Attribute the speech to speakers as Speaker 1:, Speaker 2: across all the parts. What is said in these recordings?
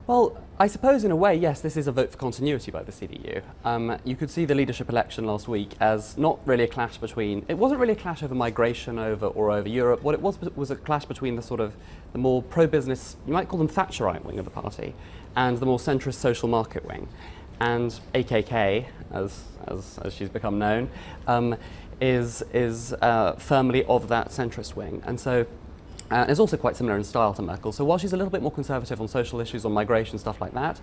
Speaker 1: Well, I suppose in a way, yes, this is a vote for continuity by the CDU. You could see the leadership election last week as not really a clash between, it wasn't really a clash over migration over Europe. What it was a clash between the more pro-business, you might call them Thatcherite wing of the party, and the more centrist social market wing. And AKK, as she's become known, is firmly of that centrist wing. And so is also quite similar in style to Merkel. So while she's a little bit more conservative on social issues, on migration, stuff like that,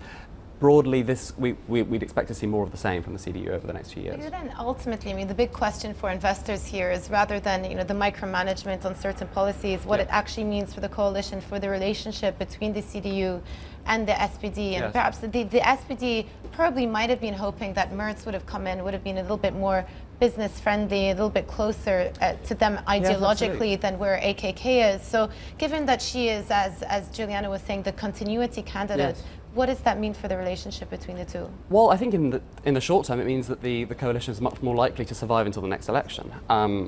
Speaker 1: broadly we'd expect to see more of the same from the CDU over the next few years.
Speaker 2: But then ultimately, I mean, the big question for investors here is, rather than the micromanagement on certain policies, what it actually means for the coalition, for the relationship between the CDU and the SPD. And perhaps the SPD probably might have been hoping that Merz would have come in, would have been a little bit more business friendly, a little bit closer to them ideologically than where AKK is. So given that she is, as Juliana was saying, the continuity candidate, what does that mean for the relationship between the two?
Speaker 1: Well, I think in the short term, it means that the coalition is much more likely to survive until the next election.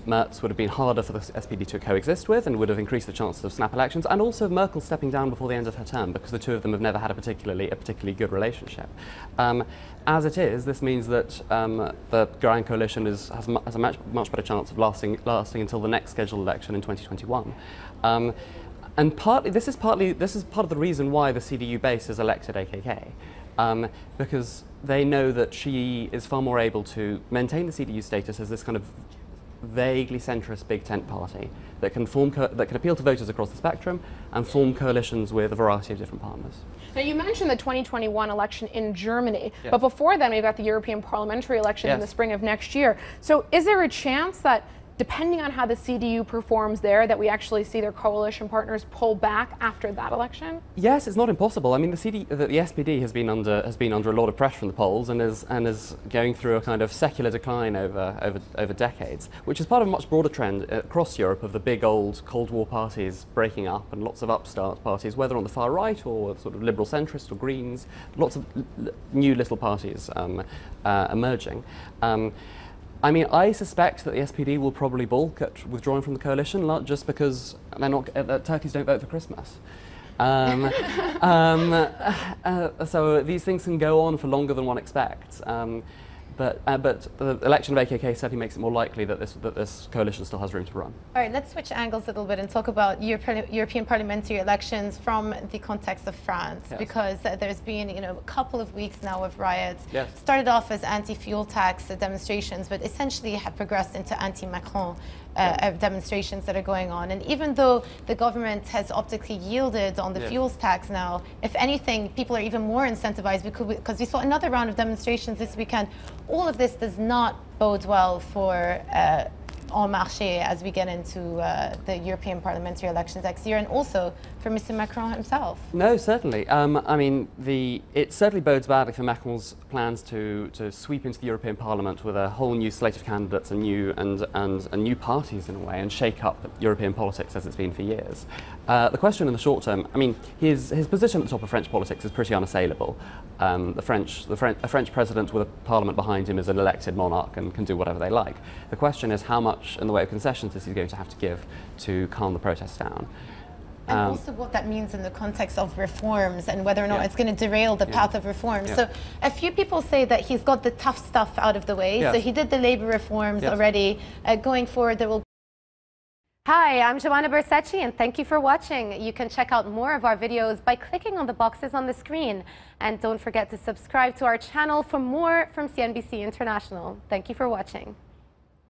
Speaker 1: Merz would have been harder for the SPD to coexist with and would have increased the chances of snap elections, and also Merkel stepping down before the end of her term, because the two of them have never had a particularly good relationship. As it is, this means that the Grand Coalition has a much better chance of lasting until the next scheduled election in 2021. And this is part of the reason why the CDU base has elected AKK, because they know that she is far more able to maintain the CDU status as this kind of vaguely centrist big tent party that can appeal to voters across the spectrum and form coalitions with a variety of different partners.
Speaker 3: Now, you mentioned the 2021 election in Germany, but before then we've got the European parliamentary election in the spring of next year. So is there a chance that, depending on how the CDU performs there, that we actually see their coalition partners pull back after that election?
Speaker 1: Yes, it's not impossible. I mean, the SPD has been under a lot of pressure from the polls and is going through a kind of secular decline over decades, which is part of a much broader trend across Europe of the big old Cold War parties breaking up and lots of upstart parties, whether on the far right or sort of liberal centrist or Greens, lots of new little parties emerging. I mean, I suspect that the SPD will probably balk at withdrawing from the coalition, not just because turkeys don't vote for Christmas. So these things can go on for longer than one expects. But the election of AKK certainly makes it more likely that this coalition still has room to run.
Speaker 2: All right, let's switch angles a little bit and talk about European parliamentary elections from the context of France, because there's been a couple of weeks now of riots. Started off as anti-fuel tax demonstrations, but essentially have progressed into anti-Macron demonstrations that are going on. And even though the government has optically yielded on the fuels tax now, if anything, people are even more incentivized because we saw another round of demonstrations this weekend. All of this does not bode well for En Marché as we get into the European parliamentary elections next year, and also for Mr. Macron himself.
Speaker 1: No, certainly. I mean, it certainly bodes badly for Macron's plans to sweep into the European Parliament with a whole new slate of candidates and new parties in a way, and shake up European politics as it's been for years. The question in the short term, I mean, his position at the top of French politics is pretty unassailable. A French president with a parliament behind him is an elected monarch and can do whatever they like. The question is how much in the way of concessions is he going to have to give to calm the protests down.
Speaker 2: And also what that means in the context of reforms and whether or not it's going to derail the path of reform. So a few people say that he's got the tough stuff out of the way. So he did the labor reforms already. Going forward, there will. Hi, I'm Joanna Bersecci, and thank you for watching. You can check out more of our videos by clicking on the boxes on the screen. And don't forget to subscribe to our channel for more from CNBC International. Thank you for watching.